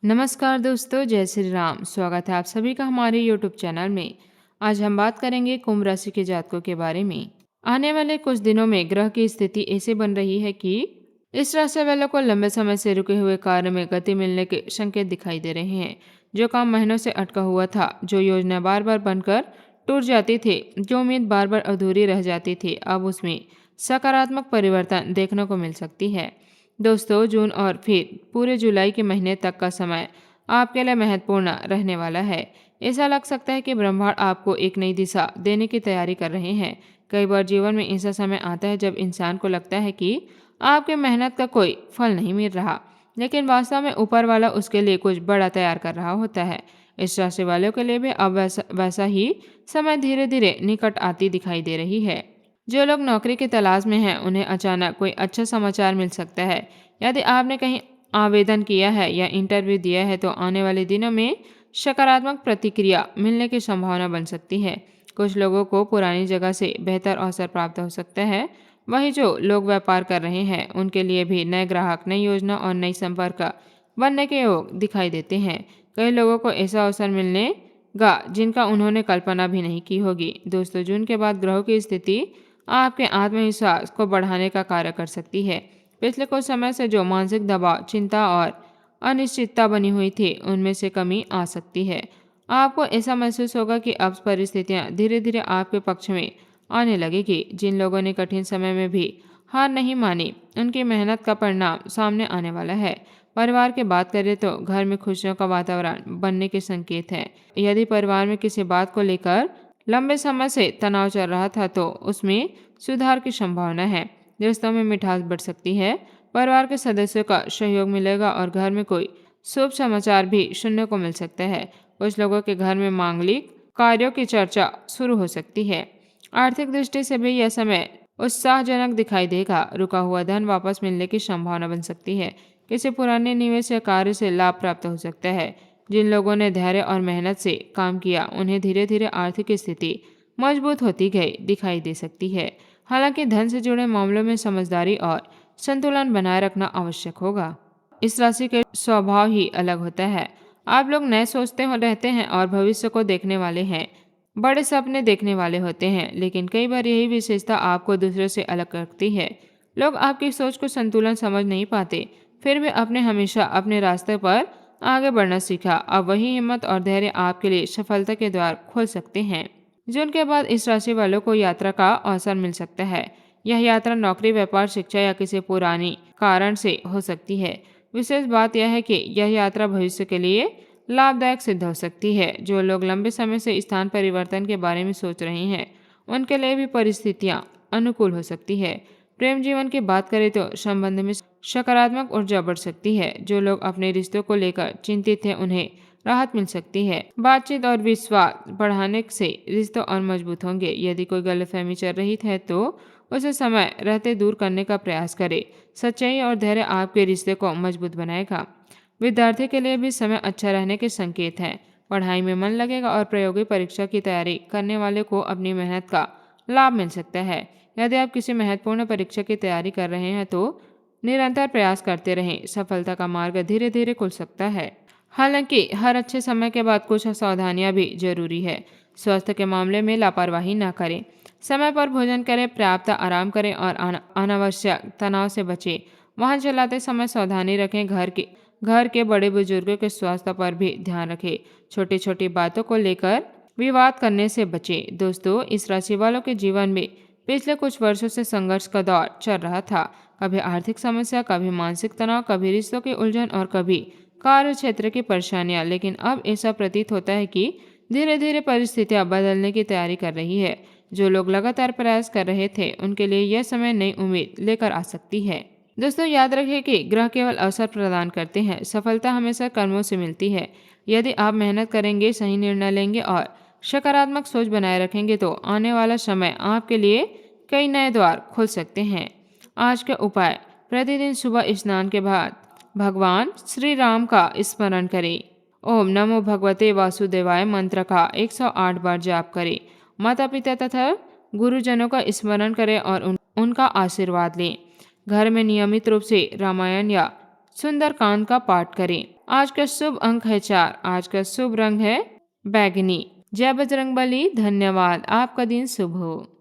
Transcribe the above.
नमस्कार दोस्तों, जय श्री राम। स्वागत है आप सभी का हमारे यूट्यूब चैनल में। आज हम बात करेंगे कुंभ राशि के जातकों के बारे में। आने वाले कुछ दिनों में ग्रह की स्थिति ऐसे बन रही है कि इस राशि वालों को लंबे समय से रुके हुए कार्य में गति मिलने के संकेत दिखाई दे रहे हैं। जो काम महीनों से अटका हुआ था, जो योजना बार बार बनकर टूट जाती थी, जो उम्मीद बार बार अधूरी रह जाती थी, अब उसमें सकारात्मक परिवर्तन देखने को मिल सकती है। दोस्तों, जून और फिर पूरे जुलाई के महीने तक का समय आपके लिए महत्वपूर्ण रहने वाला है। ऐसा लग सकता है कि ब्रह्मांड आपको एक नई दिशा देने की तैयारी कर रहे हैं। कई बार जीवन में ऐसा समय आता है जब इंसान को लगता है कि आपके मेहनत का कोई फल नहीं मिल रहा, लेकिन वास्तव में ऊपर वाला उसके लिए कुछ बड़ा तैयार कर रहा होता है। इस राशि वालों के लिए भी अब वैसा ही समय धीरे धीरे निकट आती दिखाई दे रही है। जो लोग नौकरी की तलाश में हैं, उन्हें अचानक कोई अच्छा समाचार मिल सकता है। यदि आपने कहीं आवेदन किया है या इंटरव्यू दिया है, तो आने वाले दिनों में सकारात्मक प्रतिक्रिया मिलने की संभावना बन सकती है। कुछ लोगों को पुरानी जगह से बेहतर अवसर प्राप्त हो सकता है। वहीं जो लोग व्यापार कर रहे हैं, उनके लिए भी नए ग्राहक, नई योजना और नई संपर्क बनने के योग दिखाई देते हैं। कई लोगों को ऐसा अवसर मिलनेगा जिनका उन्होंने कल्पना भी नहीं की होगी। दोस्तों, जून के बाद ग्रहों की स्थिति आपके आत्मविश्वास को बढ़ाने का कार्य कर सकती है। पिछले कुछ समय से जो मानसिक दबाव, चिंता और अनिश्चितता बनी हुई थी, उनमें से कमी आ सकती है। आपको ऐसा महसूस होगा कि अब परिस्थितियां धीरे धीरे आपके पक्ष में आने लगेगी। जिन लोगों ने कठिन समय में भी हार नहीं मानी, उनकी मेहनत का परिणाम सामने आने वाला है। परिवार की बात करें तो घर में खुशियों का वातावरण बनने के संकेत हैं। यदि परिवार में किसी बात को लेकर लंबे समय से तनाव चल रहा था, तो उसमें सुधार की संभावना है। रिश्तों में मिठास बढ़ सकती है। परिवार के सदस्यों का सहयोग मिलेगा और घर में कोई शुभ समाचार भी सुनने को मिल सकता है। कुछ लोगों के घर में मांगलिक कार्यों की चर्चा शुरू हो सकती है। आर्थिक दृष्टि से भी यह समय उत्साहजनक दिखाई देगा। रुका हुआ धन वापस मिलने की संभावना बन सकती है। किसी पुराने निवेश या कार्य से लाभ प्राप्त हो सकता है। जिन लोगों ने धैर्य और मेहनत से काम किया, उन्हें धीरे धीरे आर्थिक स्थिति मजबूत होती गई दिखाई दे सकती है। हालांकि धन से जुड़े मामलों में समझदारी और संतुलन बनाए रखना आवश्यक होगा। इस राशि के स्वभाव ही अलग होता है। आप लोग नए सोचते हो रहते हैं और भविष्य को देखने वाले हैं। बड़े सपने देखने वाले होते हैं, लेकिन कई बार यही विशेषता आपको दूसरों से अलग करती है। लोग आपकी सोच को संतुलन समझ नहीं पाते, फिर भी आपने हमेशा अपने रास्ते पर आगे बढ़ना सीखा। अब वही हिम्मत और धैर्य आपके लिए सफलता के द्वार खोल सकते हैं। जून के बाद इस राशि वालों को यात्रा का अवसर मिल सकता है। यह यात्रा नौकरी, व्यापार, शिक्षा या किसी पुरानी कारण से हो सकती है। विशेष बात यह है कि यह यात्रा भविष्य के लिए लाभदायक सिद्ध हो सकती है। जो लोग लंबे समय से स्थान परिवर्तन के बारे में सोच रहे हैं, उनके लिए भी परिस्थितियां अनुकूल हो सकती है। प्रेम जीवन की बात करें तो संबंध में सकारात्मक ऊर्जा बढ़ सकती है। जो लोग अपने रिश्तों को लेकर चिंतित हैं, उन्हें राहत मिल सकती है। बातचीत और विश्वास बढ़ाने से रिश्ते और मजबूत होंगे। यदि कोई गलतफहमी चल रही है, तो उसे समय रहते दूर करने का प्रयास करें। सच्चाई और धैर्य आपके रिश्ते को मजबूत बनाएगा। विद्यार्थी के लिए भी समय अच्छा रहने के संकेत हैं। पढ़ाई में मन लगेगा और प्रायोगिक परीक्षा की तैयारी करने वाले को अपनी मेहनत का लाभ मिल सकता है। यदि आप किसी महत्वपूर्ण परीक्षा की तैयारी कर रहे हैं, तो निरंतर प्रयास करते रहें। सफलता का मार्ग धीरे धीरे खुल सकता है। हालांकि हर अच्छे समय के बाद कुछ सावधानियां भी जरूरी है। स्वास्थ्य के मामले में लापरवाही ना करें। समय पर भोजन करें, पर्याप्त आराम करें और अनावश्यक तनाव से बचें। वाहन चलाते समय सावधानी रखें। घर के बड़े बुजुर्गों के स्वास्थ्य पर भी ध्यान रखें। छोटी छोटी बातों को लेकर विवाद करने से बचें। दोस्तों, इस राशि वालों के जीवन में पिछले कुछ वर्षों से संघर्ष का दौर चल रहा था। कभी आर्थिक समस्या, कभी मानसिक तनाव, कभी रिश्तों की उलझन और कभी कार्य क्षेत्र की परेशानियां। लेकिन अब ऐसा प्रतीत होता है कि धीरे धीरे परिस्थितियां बदलने की तैयारी कर रही है। जो लोग लगातार प्रयास कर रहे थे, उनके लिए यह समय नई उम्मीद लेकर आ सकती है। दोस्तों, याद रखें कि ग्रह केवल अवसर प्रदान करते हैं। सफलता हमेशा कर्मों से मिलती है। यदि आप मेहनत करेंगे, सही निर्णय लेंगे और सकारात्मक सोच बनाए रखेंगे, तो आने वाला समय आपके लिए कई नए द्वार खोल सकते हैं। आज का उपाय: प्रतिदिन सुबह स्नान के बाद भगवान श्री राम का स्मरण करें। ओम नमो भगवते वासुदेवाय मंत्र का 108 बार जाप करें। माता पिता तथा गुरुजनों का स्मरण करें और उनका आशीर्वाद लें। घर में नियमित रूप से रामायण या सुंदरकांड का पाठ करें। आज का शुभ अंक है 4। आज का शुभ रंग है बैगनी। जय बजरंगबली, धन्यवाद। आपका दिन शुभ हो।